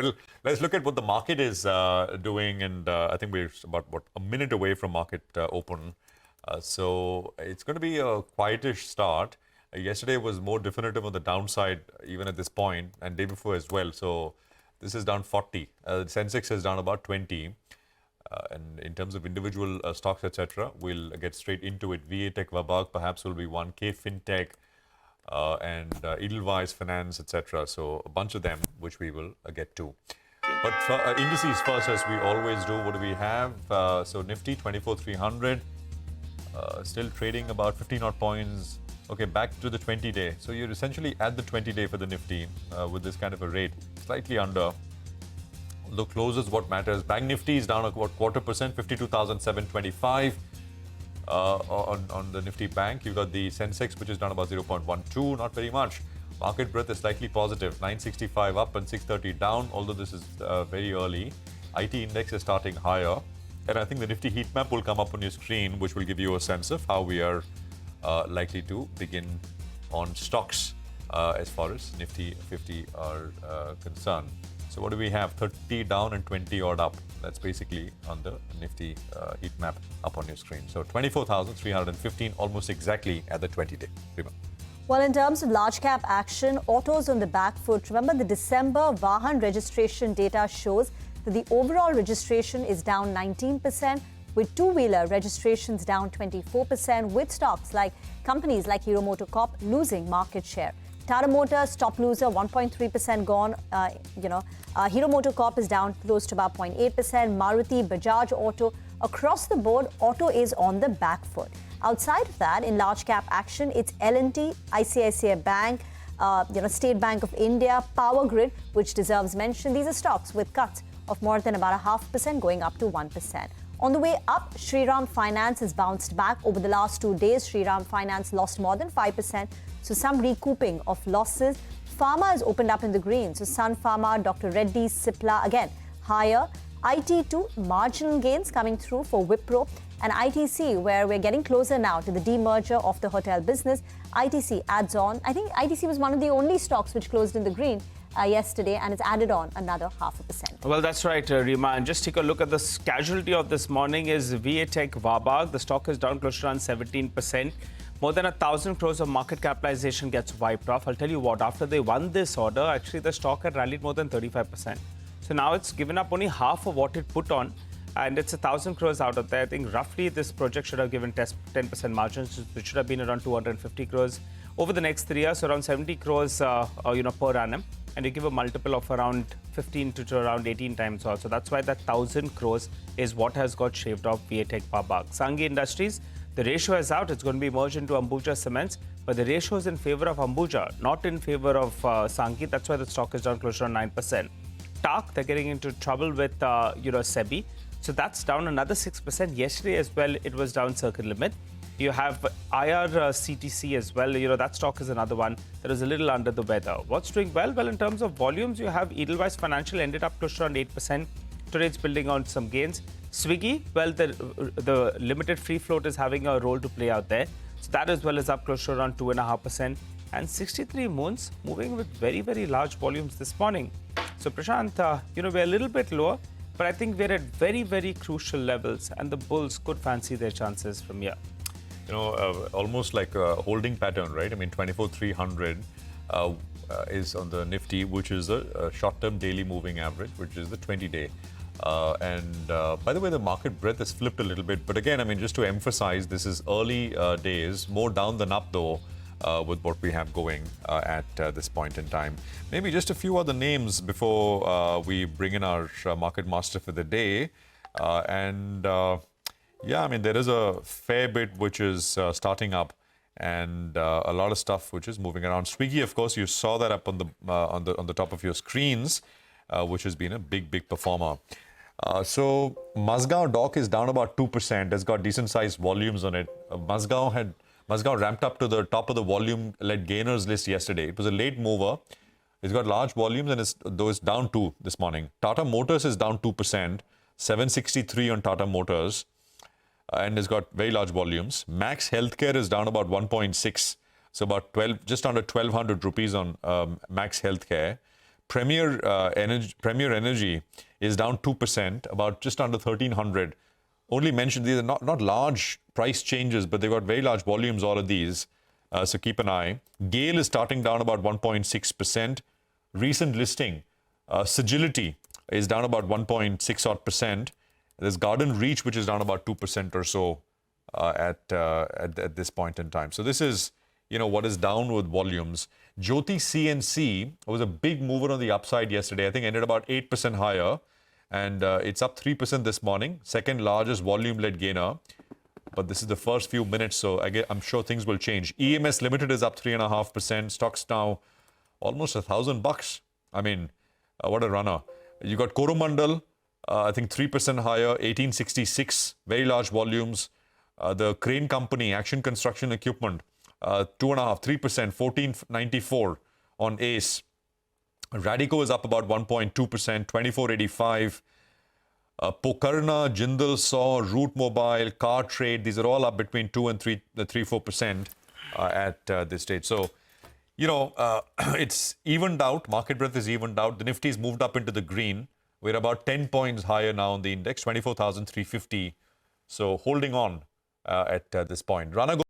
Well, let's look at what the market is doing, and I think we're about a minute away from market open. So it's going to be a quietish start. Yesterday was more definitive on the downside, even at this point, and day before as well. So this is down 40. Sensex is down about 20. And in terms of individual stocks, etc., we'll get straight into it. VA Tech, Vabag perhaps will be one. K Fintech, and Edelweiss Finance, etc. So a bunch of them, which we will get to. But indices first, as we always do. What do we have? So Nifty 24,300, still trading about 15 odd points. Okay, back to the 20-day. So you're essentially at the 20-day for the Nifty with this kind of a rate, slightly under. The close is what matters. Bank Nifty is down about 0.25%, 52,725. On the Nifty Bank, you've got the Sensex, which is down about 0.12, not very much. Market breadth is slightly positive, 965 up and 630 down, although this is very early. IT index is starting higher. And I think the Nifty heat map will come up on your screen, which will give you a sense of how we are likely to begin on stocks as far as Nifty 50 are concerned. So what do we have? 30 down and 20 odd up. That's basically on the Nifty heat map up on your screen. So 24,315, almost exactly at the 20-day. Well, in terms of large cap action, autos on the back foot. Remember, the December Vahan registration data shows that the overall registration is down 19%, with two-wheeler registrations down 24%, with stocks like companies like MotoCorp losing market share. Tata Motors, top loser, 1.3% gone. MotoCorp is down close to about 0.8%. Maruti, Bajaj Auto, across the board, auto is on the back foot. Outside of that, in large cap action, it's L&T, ICICI Bank, State Bank of India, Power Grid, which deserves mention. These are stocks with cuts of more than about 0.5% going up to 1%. On the way up, Shriram Finance has bounced back over the last 2 days. Shriram Finance lost more than 5%. So some recouping of losses. Pharma has opened up in the green. So Sun Pharma, Dr. Reddy, Cipla, again, higher. IT2, marginal gains coming through for Wipro. And ITC, where we're getting closer now to the demerger of the hotel business. ITC adds on. I think ITC was one of the only stocks which closed in the green yesterday, and it's added on another 0.5%. Well, that's right, Rima. And just take a look at the casualty of this morning is VA Tech Vabag. The stock is down close to around 17%. More than 1,000 crores of market capitalization gets wiped off. I'll tell you what, after they won this order, actually the stock had rallied more than 35%. So now it's given up only half of what it put on, and it's 1,000 crores out of there. I think roughly this project should have given 10% margins, which should have been around 250 crores. Over the next 3 years, around 70 crores per annum. And you give a multiple of around 15 to around 18 times also. That's why that 1,000 crores is what has got shaved off VA Tech Vabag. Sanghi Industries, the ratio is out. It's going to be merged into Ambuja Cements. But the ratio is in favor of Ambuja, not in favor of Sanghi. That's why the stock is down close to 9%. TAK, they're getting into trouble with SEBI. So that's down another 6%. Yesterday as well, it was down circuit limit. You have IRCTC as well. That stock is another one that is a little under the weather. What's doing well? Well, in terms of volumes, you have Edelweiss Financial ended up close to around 8%. Today it's building on some gains. Swiggy, well, the limited free float is having a role to play out there. So that as well is up close to around 2.5%. And 63 Moons moving with very, very large volumes this morning. So Prashant, we're a little bit lower, but I think we're at very, very crucial levels, and the bulls could fancy their chances from here. Almost like a holding pattern, right? I mean, 24,300 is on the Nifty, which is a short-term daily moving average, which is the 20-day. By the way, the market breadth has flipped a little bit. But again, I mean, just to emphasize, this is early days, more down than up, though, with what we have going at this point in time. Maybe just a few other names before we bring in our market master for the day. Yeah, I mean, there is a fair bit which is starting up, and a lot of stuff which is moving around. Swiggy, of course, you saw that up on the top of your screens, which has been a big performer. So Mazgaon Dock is down about 2%. It's got decent sized volumes on it. Mazgaon ramped up to the top of the volume-led gainers list yesterday. It was a late mover. It's got large volumes, and it's down 2 this morning. Tata Motors is down 2%, 763 on Tata Motors. And it's got very large volumes. Max Healthcare is down about 1.6, so about just under 1,200 rupees on Max Healthcare. Premier Energy is down 2%, about just under 1,300. Only mentioned these are not large price changes, but they've got very large volumes, all of these. So keep an eye. GAIL is starting down about 1.6%. Recent listing, Sagility is down about 1.6 odd percent. There's Garden Reach, which is down about 2% or so at this point in time. So this is, what is down with volumes. Jyoti CNC was a big mover on the upside yesterday. I think ended about 8% higher. And it's up 3% this morning. Second largest volume-led gainer. But this is the first few minutes, so I'm sure things will change. EMS Limited is up 3.5%. Stocks now almost $1,000. I mean, what a runner. You got Coromandel, I think 3% higher, 1866, very large volumes. The crane company, Action Construction Equipment, 2.5%, 3%, 1494 on ACE. Radico is up about 1.2%, 2485. Pokarna, Jindal Saw, Route Mobile, Car Trade, these are all up between 2 and 4% at this stage. So, it's evened out. Market breadth is evened out. The Nifty's moved up into the green. We're about 10 points higher now on the index, 24,350. So holding on at this point. Rana